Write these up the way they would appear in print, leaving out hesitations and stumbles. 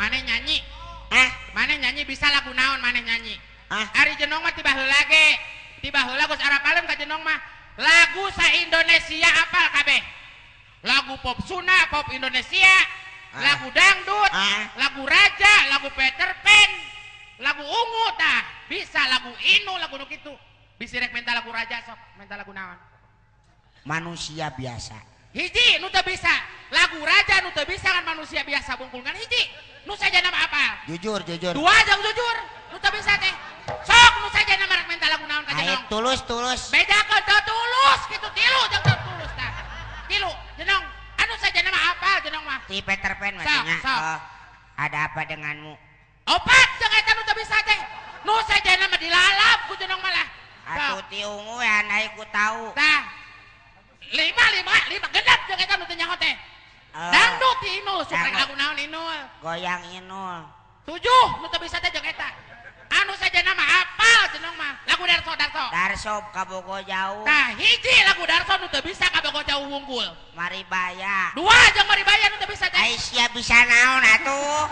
Maneh nyanyi. Hah? Maneh nyanyi bisa lagu naon maneh nyanyi. Hah? Ari Jenong mah tiba heula ge. Tiba heula geus arapaleun ka Jenong mah. Lagu sa-Indonesia apal kabeh. Lagu pop Sunda, pop Indonesia, lagu dangdut, lagu raja, lagu Peter Pan, lagu ungu tah. Bisa lagu inu, lagu nu kitu. Bisa rek minta lagu raja sok, minta lagu naon. Manusia biasa. Hiji nu teu bisa. Lagu raja nu teu bisa kan manusia biasa bungkul ngan hiji. Nu saja nama apa? Jujur. Dua jeung jujur. Nu teu bisa teh. Sok nu saja nama rek minta lagu naon ka Jenong. Tulus. Bedakeun teu tulus kitu tilu jeung teu tulus tah. Tilu Jenong. Anu saja nama apa Jenong mah? Si Peter Pan maksudnya. Sok. Ada apa denganmu? Opat jeung eta nu teu bisa teh. Nu saja nama dilalap ku Jenong malah. Atuh ti ungu ya naik ku tahu. Tah. lima genep jeung eta nu teu nyaho teh. Dangdut ti Inul, sukrek lagu naon Inul? Goyang Inul. 7 nu teu bisa teh jeung eta. Anu saja nama apal Jenong mah. Lagu Darso. Darso kabogo jauh. Tah hiji lagu Darso nu teu bisa kabogo jauh wungkul. Maribaya. 2 jeung Maribaya nu teu bisa teh. Aisyah bisa naon atuh?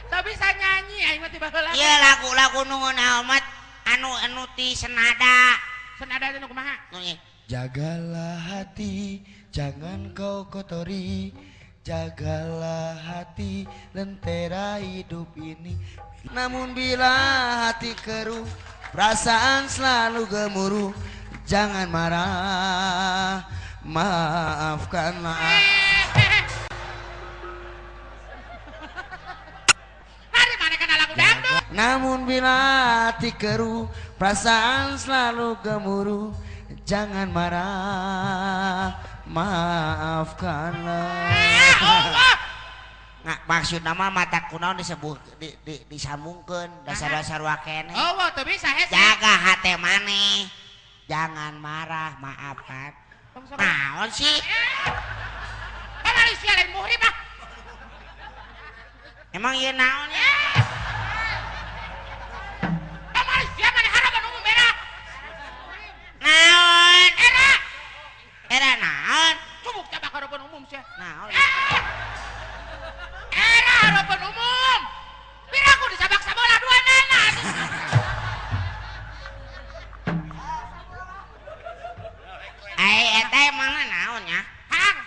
Teu bisa nyanyi aing mah tiba heula. Ieu lagu-lagu nu naon mah anu ti senada. Senada teh nu kumaha? Jagalah hati, jangan kau kotori. Jagalah hati, lentera hidup ini. Namun bila hati keruh, perasaan selalu gemuruh. Jangan marah, maafkanlah. Mari mana kana lagu dangdut? Namun bila hati keruh, perasaan selalu gemuruh. Jangan marah, maafkanlah. Nggak maksud nama mata kunaon disebut disambungkeun dasar-dasar wakene. Oh, teu bisa hese. Jaga hati maneh. Jangan marah, maafkan. Naon sih? Malaysia lain muhrim ah. Emang ieu naon ya? Malaysia mana harapan umum merah. Naon? Era. Era naon? Cubuk tabak harapan umum sia. Naon? Era harapan umum. Bira aku disabak sabola dua nana. Eta emang naon ya? Hang.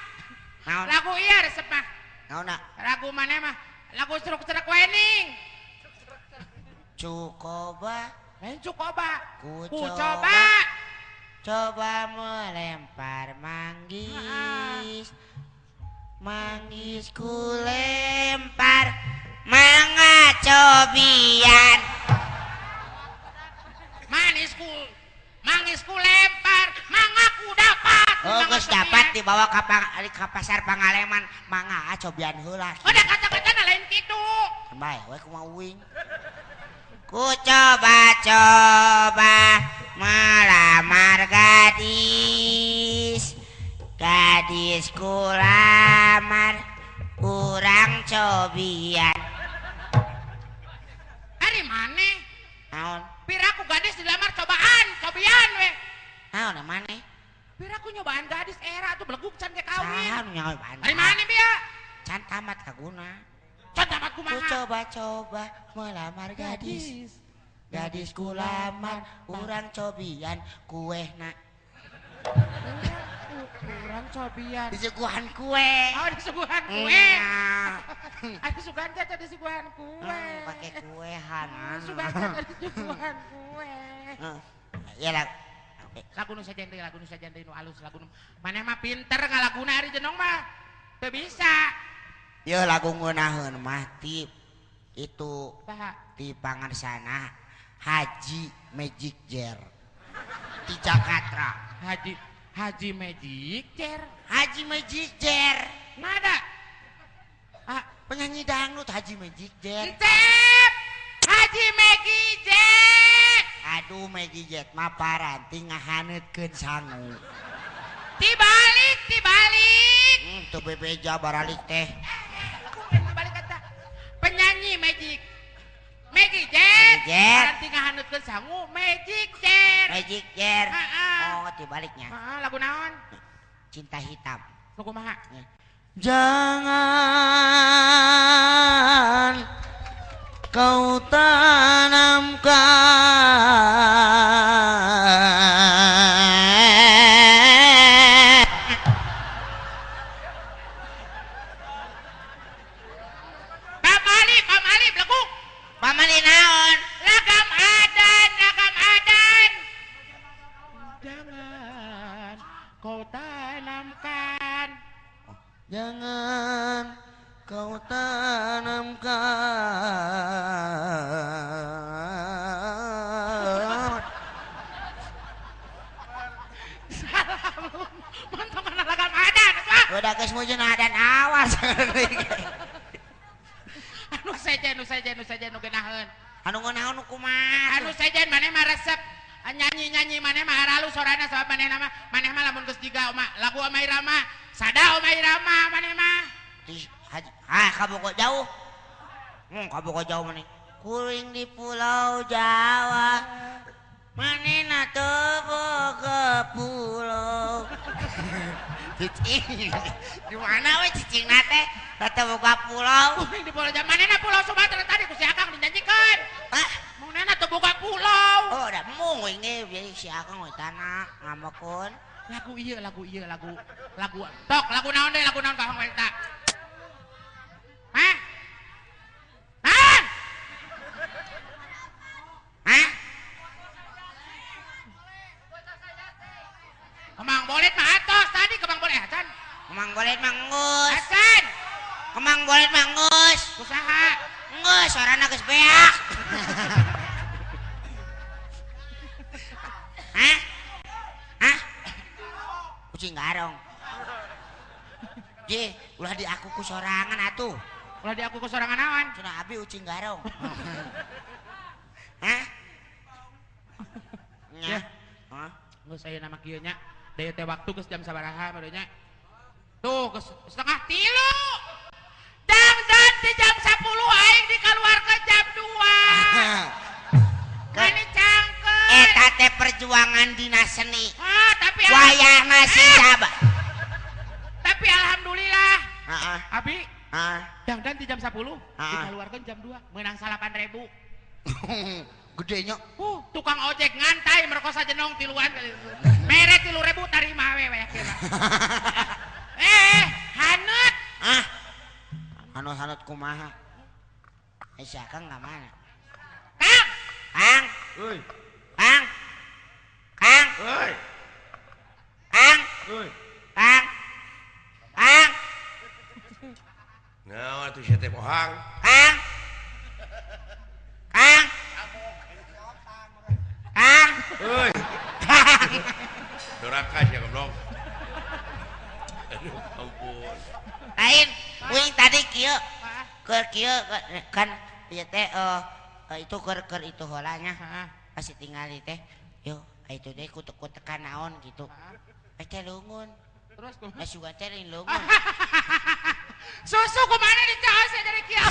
Naon? Lagu iya resep mah. Naon na? Lagu mana mah? Lagu seruk-seruk wening. Cukoba. Lain cukoba. Ku coba. Coba melempar manggis. Manggis ku lempar. Mangga cobian. Mangisku lempar, mangaku dapat. Oh, geus dapat dibawa ka pasar Pangaleman. Mangga cobian heula. Udah kata-katana lain kitu. Bae, we kumaha uing. Ku coba melamar gadis. Gadis ku lamar, urang cobian. Ari maneh? Naon? Piraku gadis dilamar cobian we. Naon maneh? Piraku nyobaan gadis era tuh beleguk can ke kawin. Saha nu nyobaan? Ari maneh bieu? Can tamat kaguna. Can tamat Ku kumaha? coba melamar gadis. Gadis ku lamar, urang cobian kuehna. Urang cobian. Disuguhan kue. Oh, disuguhan kue. Aku sugan teh disuguhan kue. Pakai kuehan. Sugan teh disuguhan kue. Ya lah. Lagu nu sajen deui nu alus lagu nu. Maneh mah pinter ngalaguna ari Jenong mah. Teu bisa. Yo lagu ngeunaheun mah ti itu Saha? di Pangarsana Haji Magic Jar. Di Jakarta. Haji Magic Jar. Haji Magic Jar. Nada. Penyanyi dangdut Haji Magic Jar. Cep. Haji Magic Jar. Aduh Magic Jar mah paranti ngahaneutkeun sangu. Tibalik. Tuh bebeja baralik teh. Aku emang balik kata. Penyanyi Magic Jar. Paranti ngahaneutkeun sangu Magic Jar. Magic Jar. Heeh. Oh, tibaliknya. Heeh, lagu naon? Cinta Hitam. Nu kumaha? Jangan kau tanamkan. Pamali belagu. Pamali naon? Lagam adan. Jangan kau tanamkan. Jangan kau tanamkan. Salah lu. Mantap mana lagam adan. Apa? Udah geus mujun adan awas. Anu saja nu geunaheun. Anu ngeunaheun kumaha? Anu sajen maneh mah resep nyanyi maneh mah haralu sorana sabab maneh mah lamun geus jiga lagu Oma Irama sada Oma Irama maneh mah Kaboko jauh. Kaboko jauh maneh. Kuring di Pulau Jawa. Manehna teu boga pulau. Cicing. Di mana we cicingna teh? Teu boga pulau. kuring di Pulau Jawa manehna Pulau Sumatera tadi ku si Akang dijanjikeun. Hah? Manehna teu boga pulau. Oh, da mung we ge si Akang we tanah ngamakun. Lagu tok lagu naon kahong we eta. Hah? Hah? Hah? Kemang bolet mah atos tadi kemang bolet Hasan. Kemang bolet manggus. Hasan. Kemang bolet manggus. Usaha. Ngeus suarana geus beak. Hah? Hah? Kucing garong. Ji, ulah di aku ku sorangan atuh. Ulah di aku ke sorangan awan. Cenah abi ucing garong. Hah? Nya. Hah? Geus saya nama kieu nya. Daya teh waktu geus jam sabaraha baru nya. Tuh geus setengah 3. Dangdut di jam 10 aing dikaluarkeun jam 2. Ini cangkeun. Eta teh perjuangan dina seni. Tapi Wayahna si Jaba. Tapi alhamdulillah. Heeh. Abi, Heeh. dangdut di jam 10 dikaluarkeun jam 2, meunang 8.000. Gedenya. Tukang ojek ngantai merkosa jenong tiluan mere 3.000 tarima we yakin. Hanut. Hanut kumaha? Si Akang enggak mana? Kang. Kang. Euy. Kang. Kang. Euy. Kang. Euy. Kang. Kang. Nah, atuh sia teh pohang. Kang. Kang. Kang. Euy, Kang. doraka sia goblok. Aduh, ampun. Lain, uing tadi kieu. Keur kieu kan ieu teh itu keur itu heulanya. Pasti tinggal teh. Yo, itu deh ku tekan naon gitu. Teh leungeun. Terus kumaha? Asugan teh leungeun. Susu kemana dicaos dari kieu?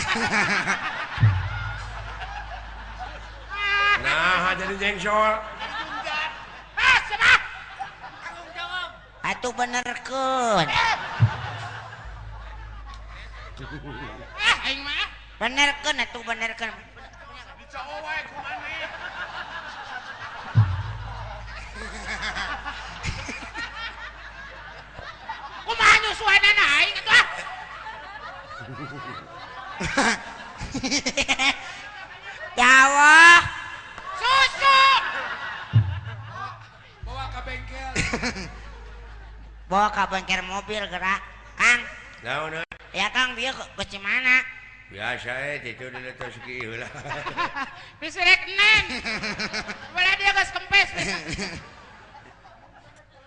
Nah, jadi jengsol. Cenah. Atuh benerkeun. Aing mah. Benerkeun atuh benerkeun. Dicao wae ku maneh. Kumaha nyusuanana aing atuh? Jawa. Susu. Bawa ke bengkel. Bawa ke bengkel mobil gerak. Kang. Naon? Ya Kang, dia ke mana? Biasa itu di letos ki heula. Pisirek nen. Bala dia geus kempes.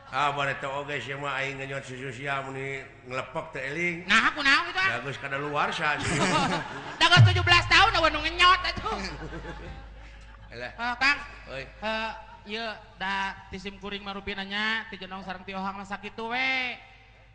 Bade teh oge sia mah aing ngenyot susu sia mun nglepek teh eling. Nah, aku naon itu? Da geus kada luar sa. Da geus 17 tahun awan nu ngenyot atuh. Alah. Kang. Euy. Ieu da tisim kuring marupina nya ti jenong sareng ti ohang mah sakitu we.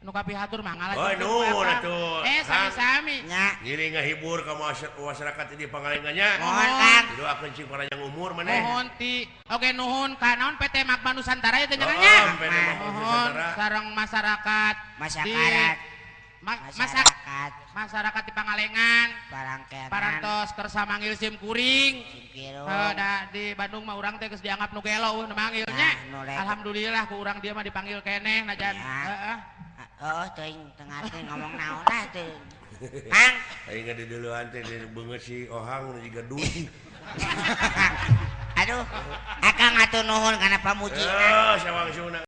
Nu kapihatur mah ngalah. Oh, nuhun atuh. Sami-sami. Nya. Ngiri ngahibur ka masyarakat di Pangalenganya. Mohon Kang. Didoakeun cing panjang umur maneh. Nuhun ti. Oke nuhun ka naon PT Magma Nusantara ya teh jenengnya. PT Magma Nuhun Nusantara. sareng masyarakat. Masyarakat. masyarakat di Pangalengan Parangkenan parantos kersa manggil sim kuring Simkirung di Bandung mah urang teh geus dianggap nu gelo manggilnya alhamdulillah ku urang dia mah dipanggil keneh najan heeh oh teuing teu ngarti ngomong naon lah teu Kang aing di duluan teh beungeut si Ohang nu jiga Dudi aduh akang atuh nuhun kana pamujian sawang suna